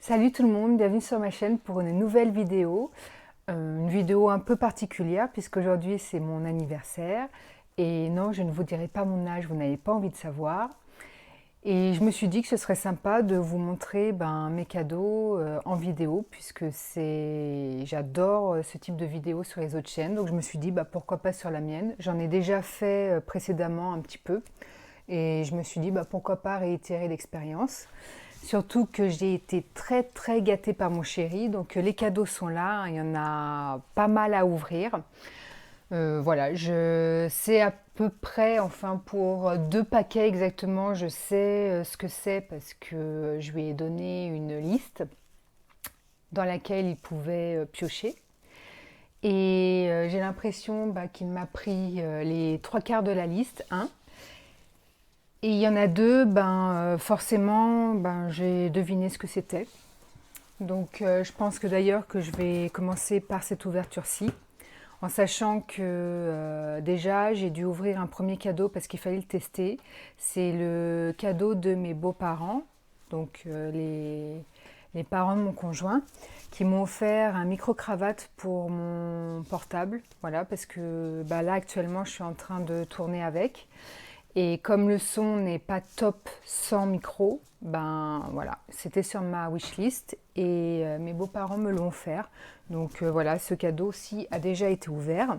Salut tout le monde, bienvenue sur ma chaîne pour une nouvelle vidéo. Une vidéo un peu particulière puisqu'aujourd'hui c'est mon anniversaire. Et non, je ne vous dirai pas mon âge, vous n'avez pas envie de savoir. Et je me suis dit que ce serait sympa de vous montrer mes cadeaux en vidéo puisque j'adore ce type de vidéo sur les autres chaînes. Donc je me suis dit pourquoi pas sur la mienne. J'en ai déjà fait précédemment un petit peu. Et je me suis dit pourquoi pas réitérer l'expérience. Surtout que j'ai été très très gâtée par mon chéri, donc les cadeaux sont là, il y en a pas mal à ouvrir. Voilà, je sais à peu près, enfin pour 2 paquets exactement, je sais ce que c'est parce que je lui ai donné une liste dans laquelle il pouvait piocher. Et j'ai l'impression qu'il m'a pris les 3 quarts de la liste, hein. Et il y en a 2, forcément, j'ai deviné ce que c'était. Donc je pense que d'ailleurs que je vais commencer par cette ouverture-ci, en sachant que déjà j'ai dû ouvrir un premier cadeau parce qu'il fallait le tester. C'est le cadeau de mes beaux-parents, donc les parents de mon conjoint, qui m'ont offert un micro-cravate pour mon portable. Voilà, parce que là actuellement je suis en train de tourner avec. Et comme le son n'est pas top sans micro, voilà, c'était sur ma wishlist et mes beaux-parents me l'ont offert. Donc voilà, ce cadeau-ci a déjà été ouvert.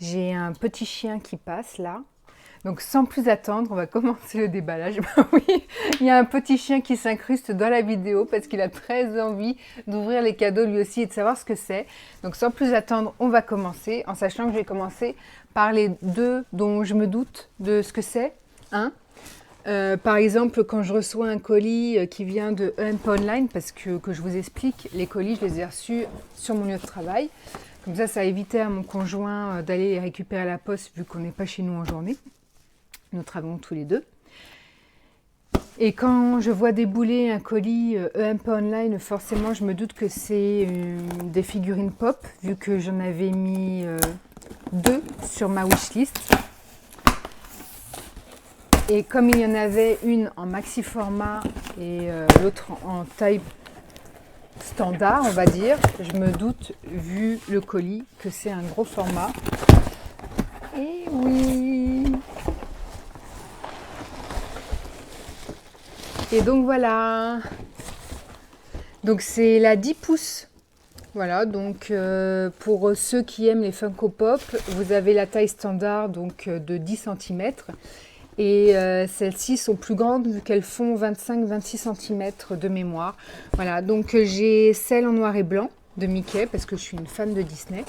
J'ai un petit chien qui passe là. Donc sans plus attendre, on va commencer le déballage. Oui, il y a un petit chien qui s'incruste dans la vidéo parce qu'il a très envie d'ouvrir les cadeaux lui aussi et de savoir ce que c'est. Donc sans plus attendre, on va commencer en sachant que je vais commencer par les 2 dont je me doute de ce que c'est. Hein. Par exemple, quand je reçois un colis qui vient de E&P Online, parce que je vous explique, les colis, je les ai reçus sur mon lieu de travail. Comme ça évitait à mon conjoint d'aller les récupérer à la poste vu qu'on n'est pas chez nous en journée. Nous travaillons tous les 2. Et quand je vois débouler un colis E&P Online, forcément, je me doute que c'est des figurines pop, vu que j'en avais mis 2 sur ma wishlist. Et comme il y en avait une en maxi format et l'autre en taille standard, on va dire, je me doute, vu le colis, que c'est un gros format. Et oui! Et donc voilà, donc c'est la 10 pouces. Voilà, donc pour ceux qui aiment les Funko Pop, vous avez la taille standard donc de 10 cm. Et celles-ci sont plus grandes vu qu'elles font 25-26 cm de mémoire. Voilà, donc j'ai celle en noir et blanc de Mickey parce que je suis une fan de Disney.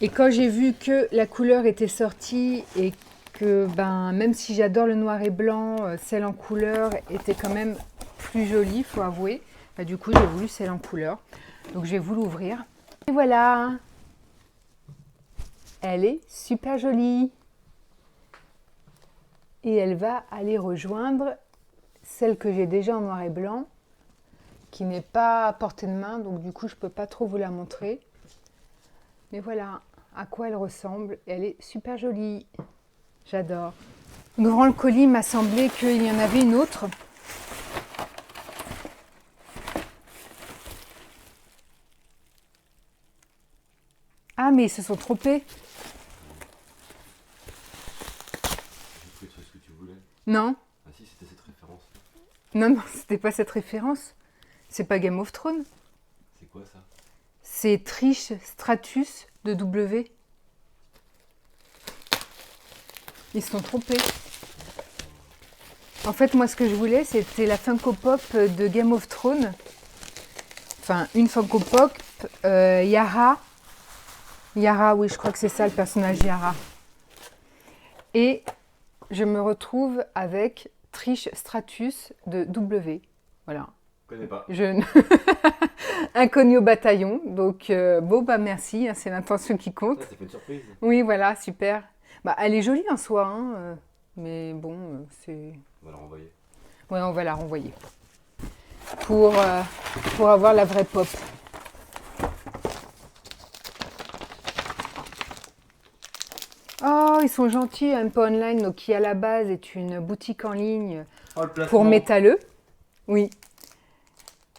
Et quand j'ai vu que la couleur était sortie et que même si j'adore le noir et blanc, celle en couleur était quand même plus jolie, faut avouer. Du coup, j'ai voulu celle en couleur. Donc, je vais vous l'ouvrir. Et voilà. Elle est super jolie. Et elle va aller rejoindre celle que j'ai déjà en noir et blanc, qui n'est pas à portée de main. Donc, du coup, je ne peux pas trop vous la montrer. Mais voilà à quoi elle ressemble. Elle est super jolie. J'adore. En ouvrant le colis, il m'a semblé qu'il y en avait une autre. Ah, mais ils se sont trompés. J'ai pris ce que tu voulais. Non. Ah si, c'était cette référence. Non, c'était pas cette référence. C'est pas Game of Thrones. C'est quoi ça? C'est Trish Stratus de W. Ils se sont trompés. En fait, moi, ce que je voulais, c'était la Funko Pop de Game of Thrones. Enfin, une Funko Pop, Yara. Yara, oui, je crois que c'est ça, le personnage Yara. Et je me retrouve avec Trish Stratus de W. Voilà. Je connais pas. Inconnu au bataillon. Donc, merci, hein, c'est l'intention qui compte. Ça fait une surprise. Oui, voilà, super. Elle est jolie en soi, hein, mais bon, c'est... On va la renvoyer. Ouais, on va la renvoyer. Pour avoir la vraie pop. Oh, ils sont gentils, E&P Online, donc qui à la base est une boutique en ligne Oh, le placement. pour métalleux. Oui.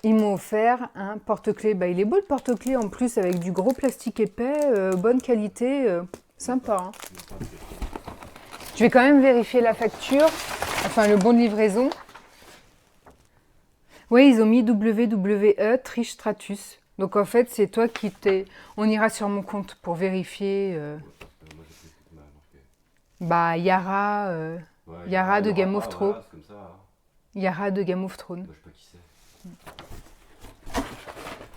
ils m'ont offert un porte-clés. Bah, il est beau le porte-clés en plus avec du gros plastique épais, bonne qualité, sympa. Hein. Je vais quand même vérifier la facture, enfin le bon de livraison. Oui, ils ont mis WWE Trish Stratus. Donc en fait, c'est toi qui t'es... On ira sur mon compte pour vérifier. Moi, je sais ce que tu m'as marqué. Bah, Yara, Ouais, Yara de Game of Yara, Thrones. voilà, c'est comme ça. Hein. Yara de Game of Thrones. Moi, je sais pas qui c'est.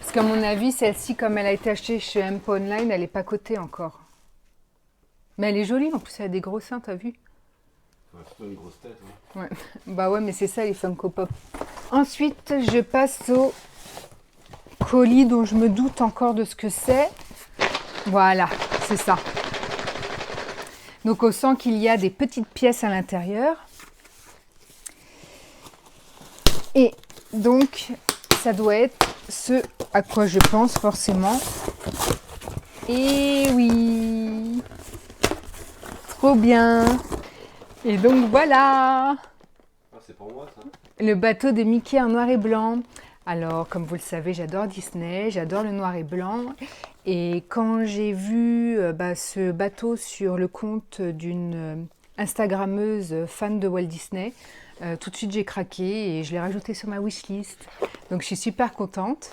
Parce qu'à mon avis, celle-ci, comme elle a été achetée chez Empo Online, elle n'est pas cotée encore. Mais elle est jolie, en plus elle a des gros seins, t'as vu? Ouais, surtout une grosse tête. Ouais. Ouais. Bah ouais, mais c'est ça les Funko Pop. Ensuite, je passe au colis dont je me doute encore de ce que c'est. Voilà, c'est ça. Donc on sent qu'il y a des petites pièces à l'intérieur. Et donc, ça doit être ce à quoi je pense forcément. Et oui, trop bien. Et donc voilà, Ah, c'est pour moi ça. le bateau de Mickey en noir et blanc. Alors, comme vous le savez, j'adore Disney, j'adore le noir et blanc. Et quand j'ai vu ce bateau sur le compte d'une Instagrammeuse fan de Walt Disney, tout de suite j'ai craqué et je l'ai rajouté sur ma wishlist. Donc je suis super contente.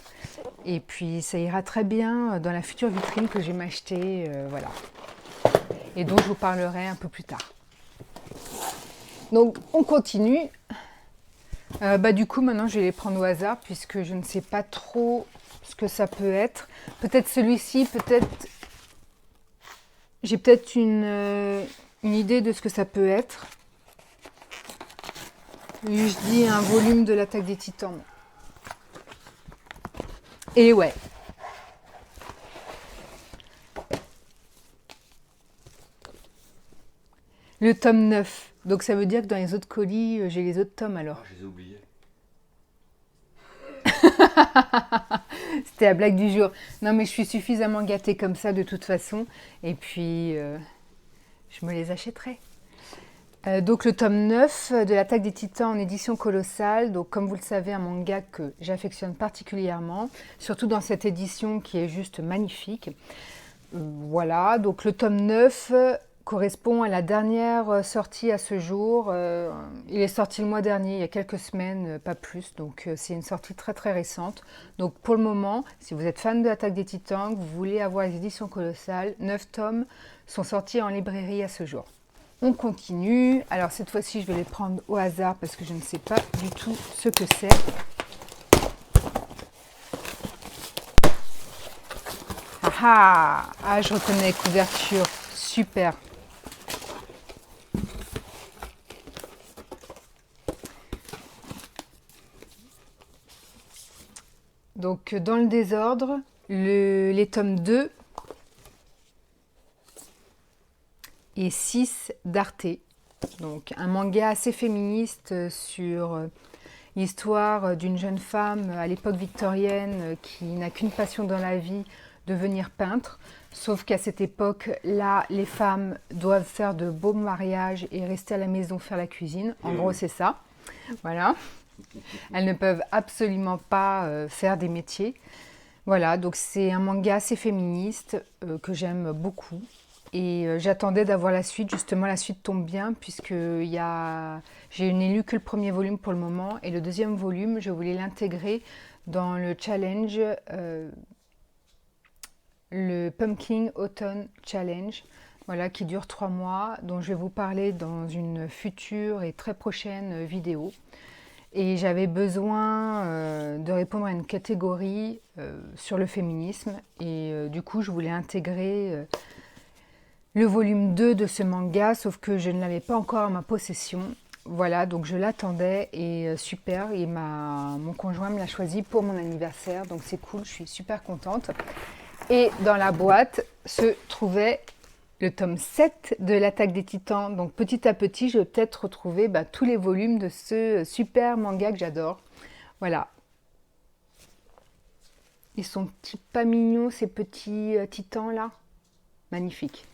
Et puis ça ira très bien dans la future vitrine que je vais m'acheter, voilà. Et dont je vous parlerai un peu plus tard. Donc on continue. Du coup maintenant je vais les prendre au hasard puisque je ne sais pas trop ce que ça peut être. Peut-être celui-ci, peut-être... J'ai peut-être une idée de ce que ça peut être. Lui, je dis un volume de l'Attaque des Titans. Et ouais. Le tome 9. Donc ça veut dire que dans les autres colis, j'ai les autres tomes alors. Ah, je les ai oubliés. C'était la blague du jour. Non mais je suis suffisamment gâtée comme ça de toute façon. Et puis, je me les achèterai. Donc le tome 9 de l'Attaque des Titans en édition colossale. Donc comme vous le savez, un manga que j'affectionne particulièrement. Surtout dans cette édition qui est juste magnifique. Voilà, donc le tome 9 correspond à la dernière sortie à ce jour. Il est sorti le mois dernier, il y a quelques semaines, pas plus. Donc c'est une sortie très très récente. Donc pour le moment, si vous êtes fan de l'Attaque des Titans, que vous voulez avoir les éditions colossales, 9 tomes sont sortis en librairie à ce jour. On continue. Alors cette fois-ci, je vais les prendre au hasard parce que je ne sais pas du tout ce que c'est. Ah, je reconnais les couvertures. Super. Donc dans le désordre, les tomes 2 et 6 d'Arte. Donc un manga assez féministe sur l'histoire d'une jeune femme à l'époque victorienne qui n'a qu'une passion dans la vie, devenir peintre. Sauf qu'à cette époque-là, les femmes doivent faire de beaux mariages et rester à la maison faire la cuisine. En gros, c'est ça. Voilà. Elles ne peuvent absolument pas faire des métiers. Voilà, donc c'est un manga assez féministe que j'aime beaucoup. Et j'attendais d'avoir la suite, justement la suite tombe bien puisque j'ai n'ai lu que le premier volume pour le moment et le deuxième volume, je voulais l'intégrer dans le challenge, le Pumpkin Autumn Challenge, voilà, qui dure 3 mois, dont je vais vous parler dans une future et très prochaine vidéo. Et j'avais besoin de répondre à une catégorie sur le féminisme et du coup je voulais intégrer le volume 2 de ce manga, sauf que je ne l'avais pas encore en ma possession. Voilà, donc je l'attendais et super, et mon conjoint me l'a choisi pour mon anniversaire, donc c'est cool, je suis super contente. Et dans la boîte se trouvait le tome 7 de l'Attaque des Titans. Donc petit à petit, je vais peut-être retrouver tous les volumes de ce super manga que j'adore. Voilà. Ils sont pas mignons ces petits titans là. Magnifique.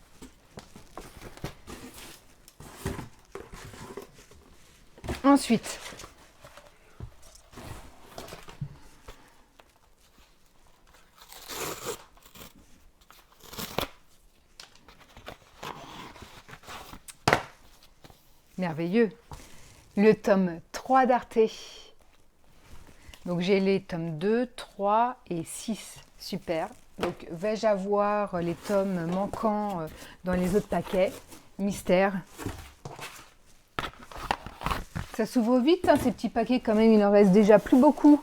Ensuite, merveilleux. Le tome 3 d'Arte. Donc j'ai les tomes 2, 3 et 6. Super. Donc vais-je avoir les tomes manquants dans les autres paquets? Mystère. Ça s'ouvre vite, hein, ces petits paquets quand même, il en reste déjà plus beaucoup.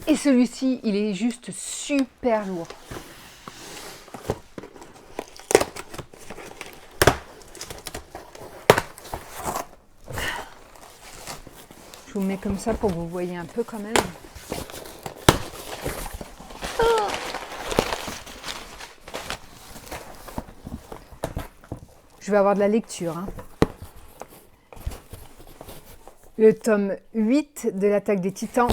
Et celui-ci, il est juste super lourd. Je vous mets comme ça pour que vous voyez un peu quand même. Je vais avoir de la lecture. Hein. Le tome 8 de l'Attaque des Titans.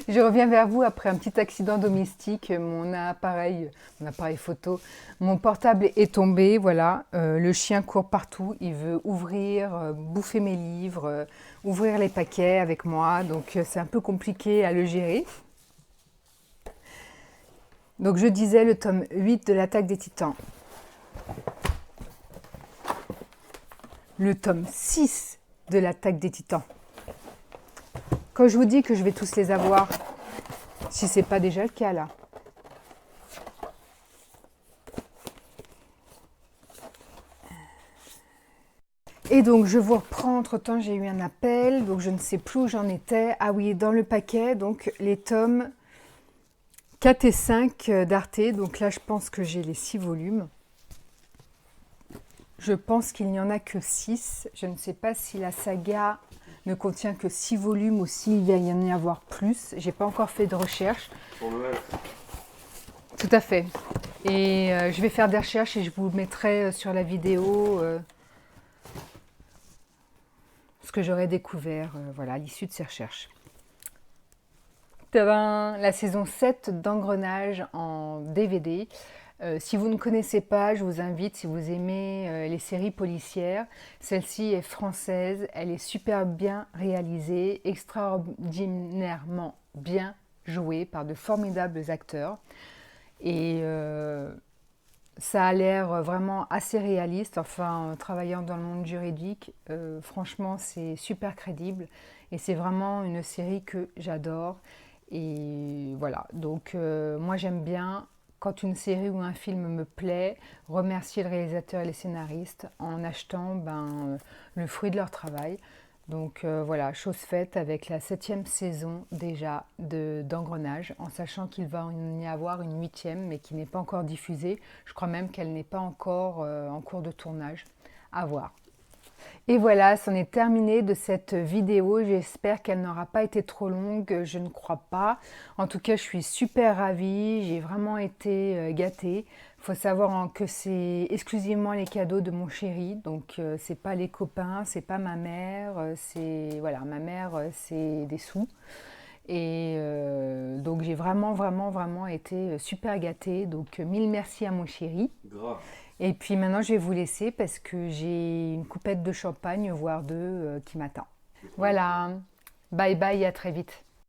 Je reviens vers vous après un petit accident domestique. Mon appareil photo, mon portable est tombé. Voilà, le chien court partout. Il veut ouvrir, bouffer mes livres, ouvrir les paquets avec moi. Donc c'est un peu compliqué à le gérer. Donc je disais le tome 8 de l'Attaque des Titans. Le tome 6 de l'Attaque des Titans. Quand je vous dis que je vais tous les avoir, si ce n'est pas déjà le cas là. Et donc je vous reprends, entre-temps j'ai eu un appel, donc je ne sais plus où j'en étais. Ah oui, dans le paquet, donc les tomes 4 et 5 d'Arte. Donc là je pense que j'ai les 6 volumes. Je pense qu'il n'y en a que 6. Je ne sais pas si la saga ne contient que 6 volumes ou s'il va y en avoir plus. J'ai pas encore fait de recherche. Pour Noël. Tout à fait. Et je vais faire des recherches et je vous mettrai sur la vidéo ce que j'aurai découvert voilà, à l'issue de ces recherches. Tadam, la saison 7 d'Engrenage en DVD. Si vous ne connaissez pas, je vous invite, si vous aimez les séries policières, celle-ci est française, elle est super bien réalisée, extraordinairement bien jouée par de formidables acteurs. Et ça a l'air vraiment assez réaliste, enfin, travaillant dans le monde juridique, franchement, c'est super crédible. Et c'est vraiment une série que j'adore. Et voilà, donc moi j'aime bien quand une série ou un film me plaît, remercier le réalisateur et les scénaristes en achetant le fruit de leur travail. Donc voilà, chose faite avec la 7e saison déjà d'Engrenage, en sachant qu'il va y avoir une 8e, mais qui n'est pas encore diffusée. Je crois même qu'elle n'est pas encore en cours de tournage. À voir. Et voilà, c'en est terminé de cette vidéo. J'espère qu'elle n'aura pas été trop longue, je ne crois pas. En tout cas, je suis super ravie, j'ai vraiment été gâtée. Il faut savoir que c'est exclusivement les cadeaux de mon chéri, donc c'est pas les copains, c'est pas ma mère, c'est voilà, ma mère c'est des sous. Et donc j'ai vraiment été super gâtée. Donc mille merci à mon chéri. Grave. Et puis maintenant, je vais vous laisser parce que j'ai une coupette de champagne, voire deux, qui m'attend. Voilà. Bye bye, à très vite.